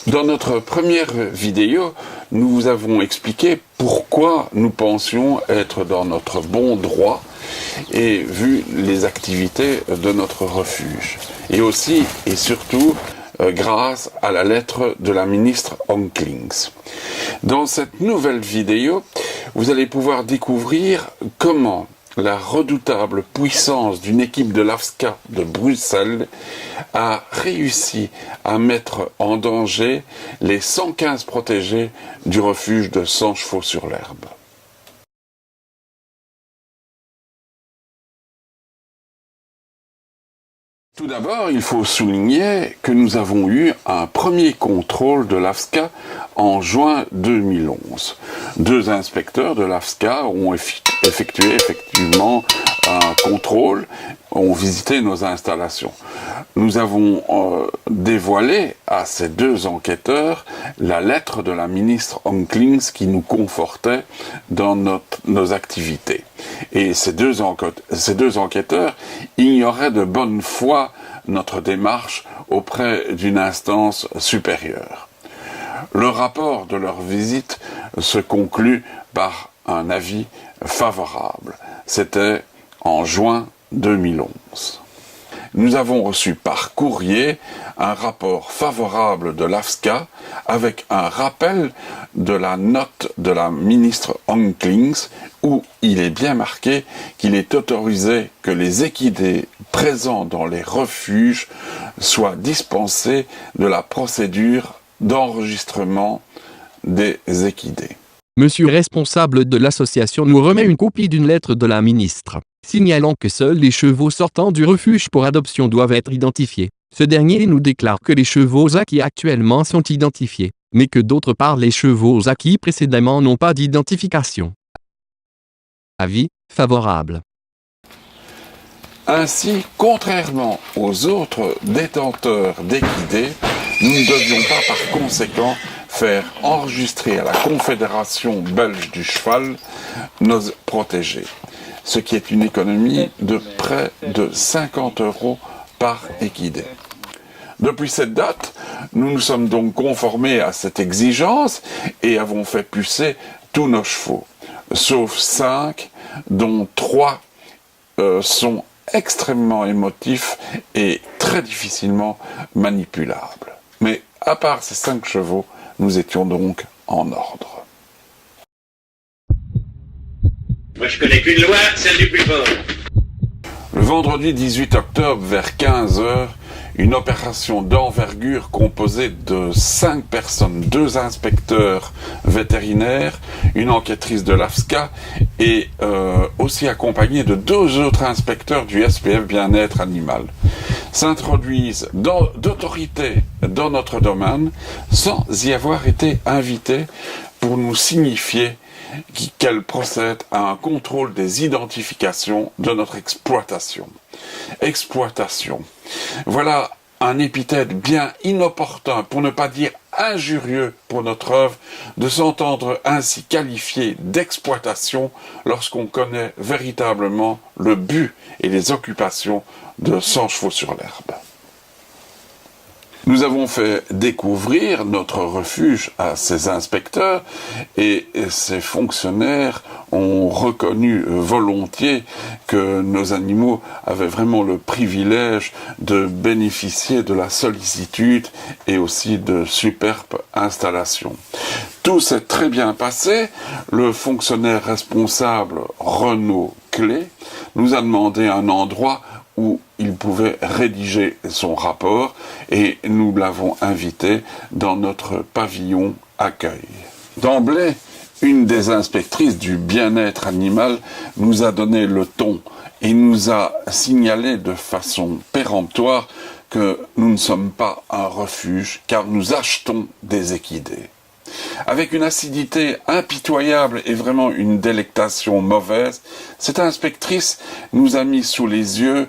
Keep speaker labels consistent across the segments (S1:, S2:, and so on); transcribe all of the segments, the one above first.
S1: Dans notre première vidéo, nous vous avons expliqué pourquoi nous pensions être dans notre bon droit et vu les activités de notre refuge. Et aussi et surtout grâce à la lettre de la ministre Onklings. Dans cette nouvelle vidéo, vous allez pouvoir découvrir comment la redoutable puissance d'une équipe de l'AFSCA de Bruxelles a réussi à mettre en danger les 115 protégés du refuge de Sanchevaux-sur-l'Herbe. Tout d'abord, il faut souligner que nous avons eu un premier contrôle de l'AFSCA en juin 2011. Deux inspecteurs de l'AFSCA ont effectué effectivement un contrôle, ont visité nos installations. Nous avons dévoilé à ces deux enquêteurs la lettre de la ministre Onklings qui nous confortait dans nos activités. Et ces deux enquêteurs ignoraient de bonne foi notre démarche auprès d'une instance supérieure. Le rapport de leur visite se conclut par un avis favorable. C'était en juin 2011. Nous avons reçu par courrier un rapport favorable de l'AFSCA avec un rappel de la note de la ministre Onklings où il est bien marqué qu'il est autorisé que les équidés présents dans les refuges soient dispensés de la procédure d'enregistrement des équidés.
S2: Monsieur responsable de l'association nous remet une copie d'une lettre de la ministre, signalant que seuls les chevaux sortant du refuge pour adoption doivent être identifiés. Ce dernier nous déclare que les chevaux acquis actuellement sont identifiés, mais que d'autre part les chevaux acquis précédemment n'ont pas d'identification. Avis favorable.
S1: Ainsi, contrairement aux autres détenteurs d'équidés, nous ne devions pas par conséquent faire enregistrer à la Confédération belge du cheval nos protégés, ce qui est une économie de près de 50 € par équidé. Depuis cette date, nous nous sommes donc conformés à cette exigence et avons fait pucer tous nos chevaux, sauf 5, dont 3 sont extrêmement émotifs et très difficilement manipulables. Mais à part ces 5 chevaux, nous étions donc en ordre.
S3: Moi je connais qu'une loi, celle du plus fort.
S1: Le vendredi 18 octobre vers 15 h, une opération d'envergure composée de 5 personnes, 2 inspecteurs vétérinaires, une enquêtrice de l'AFSCA et aussi accompagnée de 2 autres inspecteurs du SPF Bien-être Animal, s'introduisent d'autorité dans notre domaine sans y avoir été invités pour nous signifier qu'elle procède à un contrôle des identifications de notre exploitation. Exploitation. Voilà un épithète bien inopportun, pour ne pas dire injurieux pour notre œuvre, de s'entendre ainsi qualifié d'exploitation lorsqu'on connaît véritablement le but et les occupations de Sanchevaux-sur-l'Herbe. Nous avons fait découvrir notre refuge à ces inspecteurs et ces fonctionnaires ont reconnu volontiers que nos animaux avaient vraiment le privilège de bénéficier de la sollicitude et aussi de superbes installations. Tout s'est très bien passé. Le fonctionnaire responsable, Renaud Clé, nous a demandé un endroit où il pouvait rédiger son rapport et nous l'avons invité dans notre pavillon accueil. D'emblée, une des inspectrices du bien-être animal nous a donné le ton et nous a signalé de façon péremptoire que nous ne sommes pas un refuge car nous achetons des équidés. Avec une acidité impitoyable et vraiment une délectation mauvaise, cette inspectrice nous a mis sous les yeux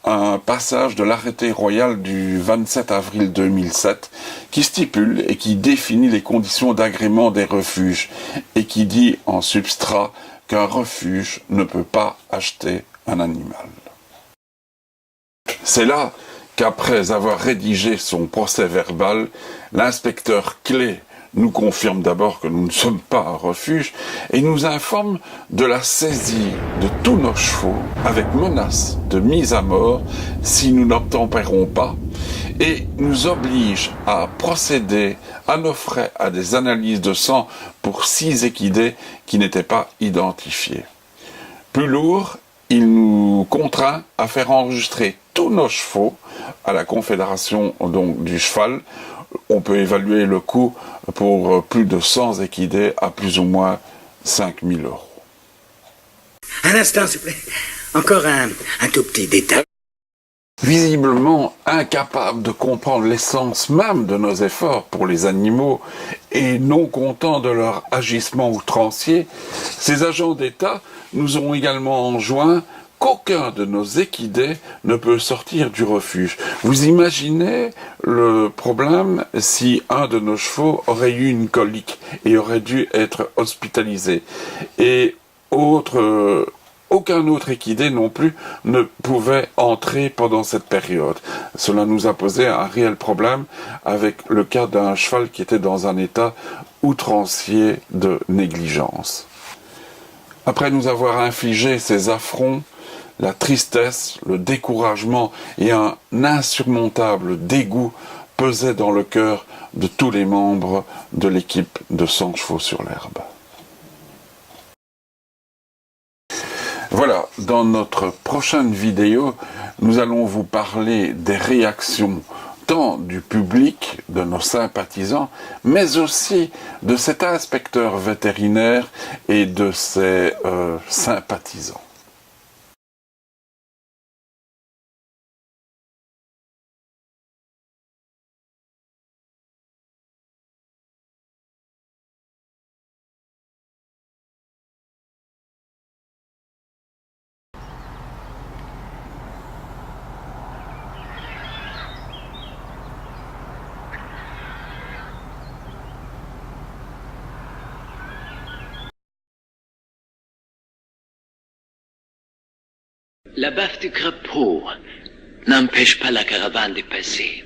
S1: un passage de l'arrêté royal du 27 avril 2007 qui stipule et qui définit les conditions d'agrément des refuges et qui dit en substrat qu'un refuge ne peut pas acheter un animal. C'est là qu'après avoir rédigé son procès-verbal, l'inspecteur Clé nous confirme d'abord que nous ne sommes pas un refuge et nous informe de la saisie de tous nos chevaux avec menace de mise à mort si nous n'obtempérons pas et nous oblige à procéder à nos frais à des analyses de sang pour 6 équidés qui n'étaient pas identifiés. Plus lourd, il nous contraint à faire enregistrer tous nos chevaux à la Confédération donc, du cheval. On peut évaluer le coût pour plus de 100 équidés à plus ou moins 5 000 €.
S4: Un instant, s'il vous plaît. Encore un tout petit détail.
S1: Visiblement incapable de comprendre l'essence même de nos efforts pour les animaux et non contents de leur agissement outrancier, ces agents d'État nous ont également enjoint qu'aucun de nos équidés ne peut sortir du refuge. Vous imaginez le problème si un de nos chevaux aurait eu une colique et aurait dû être hospitalisé. Et aucun autre équidé non plus ne pouvait entrer pendant cette période. Cela nous a posé un réel problème avec le cas d'un cheval qui était dans un état outrancier de négligence. Après nous avoir infligé ces affronts, la tristesse, le découragement et un insurmontable dégoût pesaient dans le cœur de tous les membres de l'équipe de 100 chevaux sur l'herbe. Voilà, dans notre prochaine vidéo, nous allons vous parler des réactions tant du public, de nos sympathisants, mais aussi de cet inspecteur vétérinaire et de ses sympathisants.
S5: La baffe du crapaud n'empêche pas la caravane de passer.